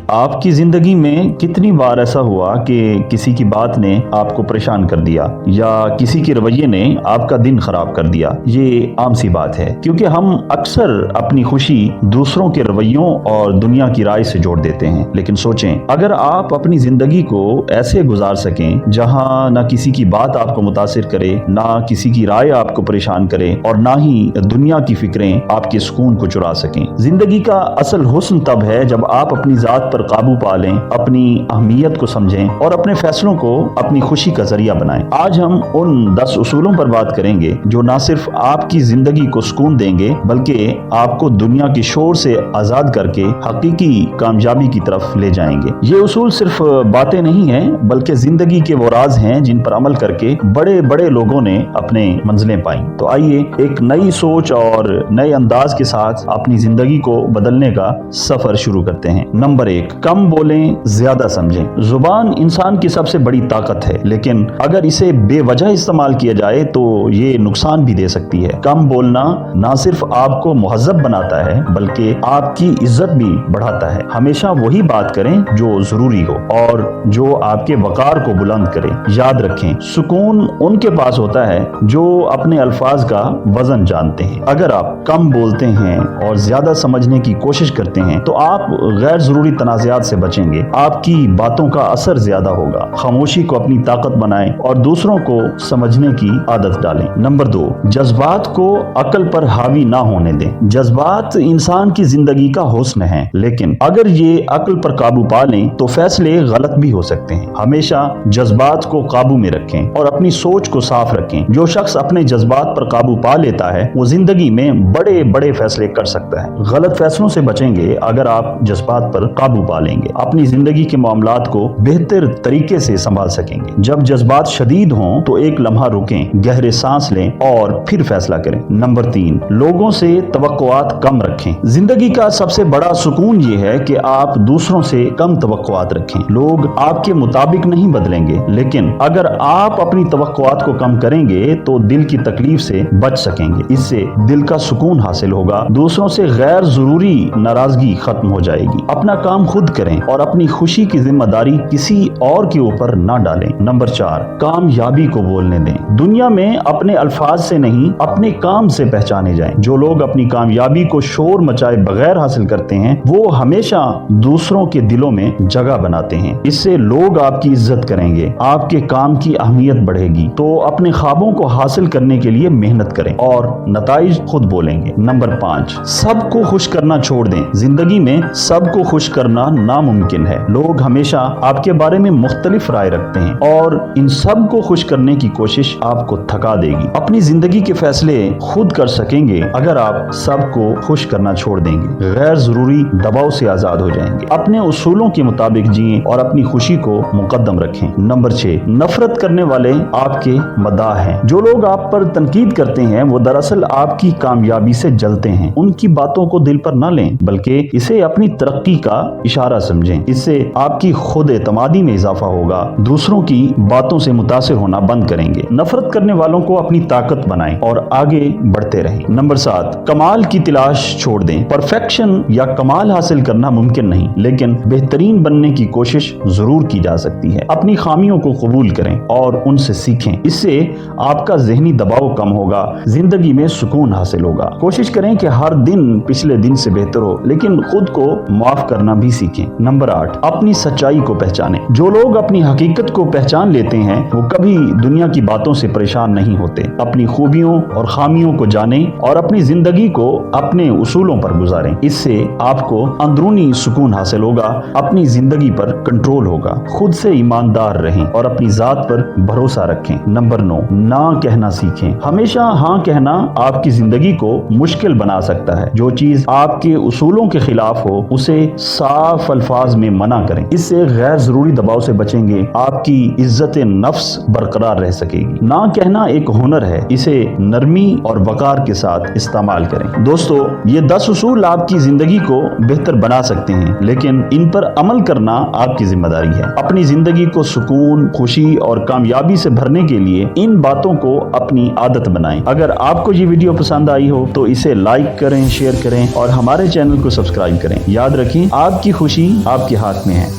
آپ کی जिंदगी में कितनी बार ऐसा हुआ कि किसी की बात ने आपको परेशान कर दिया या किसी के रवैये ने आपका दिन खराब कर दिया। ये आम सी बात है क्योंकि हम अक्सर अपनी खुशी दूसरों के रवैयों और दुनिया की राय से जोड़ देते हैं। लेकिन सोचें, अगर आप अपनी जिंदगी को ऐसे गुजार सकें जहां ना किसी की बात आपको मुतासिर करे, ना किसी की राय आपको परेशान करे और ना ही दुनिया की फिक्रें आपके सुकून को चुरा सकें। जिंदगी का असल हुस्न तब है जब आप अपनी जात पर काबू पा लें, अपनी अहमियत को समझें और अपने फैसलों को अपनी खुशी का जरिया बनाएं। आज हम उन 10 उसूलों पर बात करेंगे जो न सिर्फ आपकी जिंदगी को सुकून देंगे बल्कि आपको दुनिया की शोर से आजाद करके हकीकी कामयाबी की तरफ ले जाएंगे। ये उसूल सिर्फ बातें नहीं हैं बल्कि जिंदगी के वो राज हैं जिन पर अमल करके बड़े बड़े लोगों ने अपने मंजिलें पाई। तो आइए एक नई सोच और नए अंदाज के साथ अपनी जिंदगी को बदलने का सफर शुरू करते हैं। नंबर 1, कम बोलें, ज्यादा समझें। जुबान इंसान की सबसे बड़ी ताकत है, लेकिन अगर इसे बेवजह इस्तेमाल किया जाए तो ये नुकसान भी दे सकती है। कम बोलना ना सिर्फ आपको मुहज़्ज़ब बनाता है बल्कि आपकी इज्जत भी बढ़ाता है। हमेशा वही बात करें जो जरूरी हो और जो आपके वकार को बुलंद करे। याद रखें, सुकून उनके पास होता है जो अपने अल्फाज का वजन जानते हैं। अगर आप कम बोलते हैं और ज्यादा समझने की कोशिश करते हैं तो आप गैर जरूरी तनाज़ात से बचेंगे। आपकी बातों का असर ज्यादा होगा। खामोशी को अपनी ताकत बनाएं और दूसरों को समझने की आदत डालें। नंबर 2, जज्बात को अक्ल पर हावी ना होने दें। जज्बात इंसान की जिंदगी का हुस्न है, लेकिन अगर ये अक्ल पर काबू पा लें तो फैसले गलत भी हो सकते हैं। हमेशा जज्बात को काबू में रखें और अपनी सोच को साफ रखें। जो शख्स अपने जज्बात पर काबू पा लेता है वो जिंदगी में बड़े बड़े फैसले कर सकता है। गलत फैसलों से बचेंगे अगर आप जज्बात पर काबू पा लेंगे। अपनी जिंदगी के मामलात को बेहतर तरीके से संभाल सकेंगे। जब जज्बात शदीद हों तो एक लम्हा रुकें, गहरे सांस लें और फिर फैसला करें। नंबर 3, लोगों से तवक्कुआत कम रखें। जिंदगी का सबसे बड़ा सुकून ये है कि आप दूसरों से कम तवक्कुआत रखें। लोग आपके मुताबिक नहीं बदलेंगे, लेकिन अगर आप अपनी तवक्कुआत को कम करेंगे तो दिल की तकलीफ से बच सकेंगे। इससे दिल का सुकून हासिल होगा, दूसरों से गैर जरूरी नाराजगी खत्म हो जाएगी। अपना काम खुद करें और अपनी खुशी की जिम्मेदारी किसी और के ऊपर ना डालें। नंबर 4, कामयाबी को बोलने दें। दुनिया में अपने अल्फाज से नहीं अपने काम से पहचाने जाएं। जो लोग अपनी कामयाबी को शोर मचाए बगैर हासिल करते हैं वो हमेशा दूसरों के दिलों में जगह बनाते हैं। इससे लोग आपकी इज्जत करेंगे, आपके काम की अहमियत बढ़ेगी। तो अपने ख्वाबों को हासिल करने के लिए मेहनत करें और नताइज खुद बोलेंगे। नंबर 5, सबको खुश करना छोड़ दें। जिंदगी में सबको खुश करना नामुमकिन है। लोग हमेशा आपके बारे में मुख्तलिफ राय रखते हैं और इन सब को खुश करने की कोशिश आपको थका देगी। अपनी जिंदगी के फैसले खुद कर सकेंगे अगर आप सबको खुश करना छोड़ देंगे। गैर जरूरी दबाव से आजाद हो जाएंगे। अपने उसूलों के मुताबिक जिएं और अपनी खुशी को मुकद्दम रखें। नंबर 6, नफरत करने वाले आपके मदाह हैं। जो लोग आप पर तनकीद करते हैं वो दरअसल आपकी कामयाबी से जलते हैं। उनकी बातों को दिल पर न लें बल्कि इसे अपनी तरक्की का इशारा समझें। इससे आपकी खुद एतमादी में इजाफा होगा। दूसरों की बातों से मुतासिर होना बंद करेंगे। नफरत करने वालों को अपनी ताकत बनाएं और आगे बढ़ते रहें। नंबर 7, कमाल की तलाश छोड़ दें। परफेक्शन या कमाल हासिल करना मुमकिन नहीं, लेकिन बेहतरीन बनने की कोशिश जरूर की जा सकती है। अपनी खामियों को कबूल करें और उनसे सीखें। इससे आपका जहनी दबाव कम होगा, जिंदगी में सुकून हासिल होगा। कोशिश करें कि हर दिन पिछले दिन से बेहतर हो, लेकिन खुद को माफ करना भी सीखें। नंबर 8, अपनी सच्चाई को पहचानें। जो लोग अपनी हकीकत को पहचान लेते हैं वो कभी दुनिया की बातों से परेशान नहीं होते। अपनी खूबियों और खामियों को जानें और अपनी जिंदगी को अपने उसूलों पर गुजारें। इससे आपको अंदरूनी सुकून हासिल होगा, अपनी जिंदगी पर कंट्रोल होगा। खुद से ईमानदार रहें और अपनी जात पर भरोसा रखें। नंबर 9, ना कहना सीखें। हमेशा हाँ कहना आपकी जिंदगी को मुश्किल बना सकता है। जो चीज आपके उसूलों के खिलाफ हो उसे साफ अल्फाज में मना करें। इससे गैर जरूरी दबाव से बचेंगे। आपकी इज्जत नफ्स बरकरार रह सकेगी। ना कहना एक हुनर है, इसे नरमी और वकार के साथ इस्तेमाल करें। दोस्तों, ये 10 उसूल आपकी जिंदगी को बेहतर बना सकते हैं, लेकिन इन पर अमल करना आपकी जिम्मेदारी है। अपनी जिंदगी को सुकून, खुशी और कामयाबी से भरने के लिए इन बातों को अपनी आदत बनाएं। अगर आपको ये वीडियो पसंद आई हो तो इसे लाइक करें, शेयर करें और हमारे चैनल को सब्सक्राइब करें। याद रखें, आपकी خوشی آپ کے ہاتھ میں ہے۔